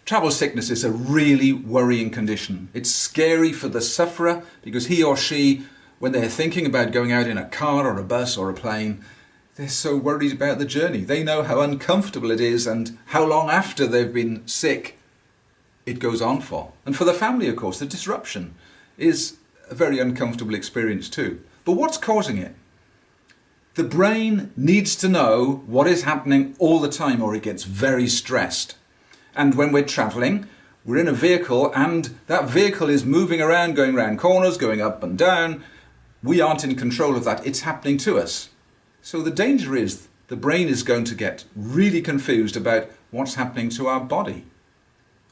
Travel sickness is a really worrying condition. It's scary for the sufferer because he or she, when they're thinking about going out in a car or a bus or a plane, they're so worried about the journey. They know how uncomfortable it is and how long after they've been sick it goes on for. And for the family, of course, the disruption is a very uncomfortable experience too. But what's causing it? The brain needs to know what is happening all the time or it gets very stressed. And when we're travelling, we're in a vehicle and that vehicle is moving around, going around corners, going up and down. We aren't in control of that. It's happening to us. So the danger is the brain is going to get really confused about what's happening to our body.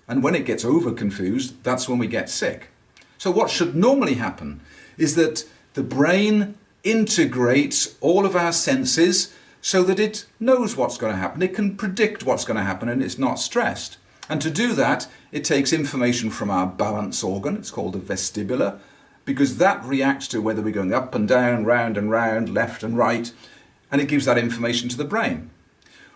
And when it gets over confused, that's when we get sick. So what should normally happen is that the brain integrates all of our senses so that it knows what's going to happen. It can predict what's going to happen and it's not stressed. And to do that, it takes information from our balance organ, it's called the vestibular, because that reacts to whether we're going up and down, round and round, left and right, and it gives that information to the brain.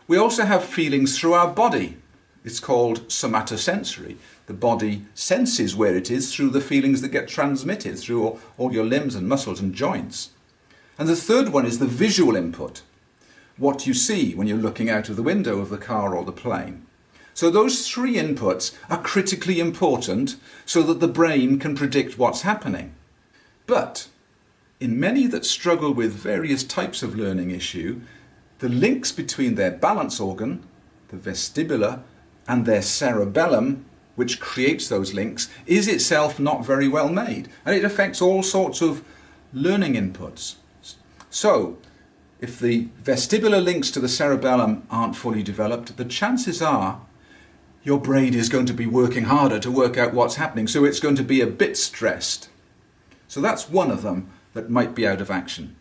We also have feelings through our body. It's called somatosensory. The body senses where it is through the feelings that get transmitted through all your limbs and muscles and joints. And the third one is the visual input. What you see when you're looking out of the window of the car or the plane. So those three inputs are critically important so that the brain can predict what's happening. But in many that struggle with various types of learning issue, the links between their balance organ, the vestibular, and their cerebellum, which creates those links, is itself not very well made. And it affects all sorts of learning inputs. So, if the vestibular links to the cerebellum aren't fully developed, the chances are your brain is going to be working harder to work out what's happening, so it's going to be a bit stressed. So that's one of them that might be out of action.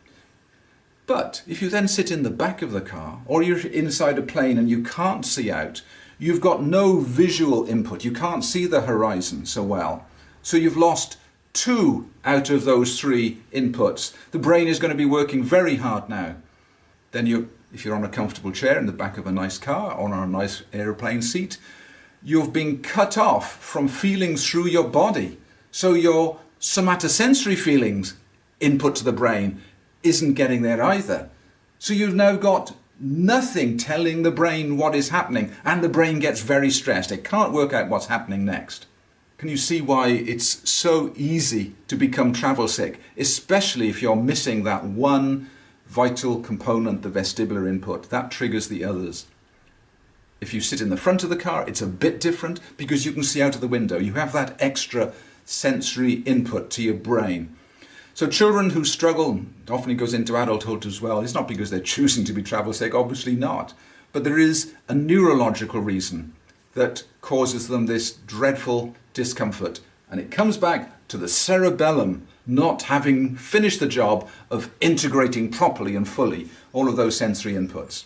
But if you then sit in the back of the car, or you're inside a plane and you can't see out, you've got no visual input, you can't see the horizon so well. So you've lost 2 out of those 3 inputs. The brain is going to be working very hard now. Then if you're on a comfortable chair in the back of a nice car or on a nice aeroplane seat, you've been cut off from feelings through your body. So your somatosensory feelings input to the brain isn't getting there either. So you've now got nothing telling the brain what is happening, and the brain gets very stressed. It can't work out what's happening next. Can you see why it's so easy to become travel sick, especially if you're missing that one vital component, the vestibular input? That triggers the others. If you sit in the front of the car, it's a bit different because you can see out of the window. You have that extra sensory input to your brain. So children who struggle, often it goes into adulthood as well, it's not because they're choosing to be travel sick, obviously not. But there is a neurological reason that causes them this dreadful discomfort. And it comes back to the cerebellum not having finished the job of integrating properly and fully all of those sensory inputs.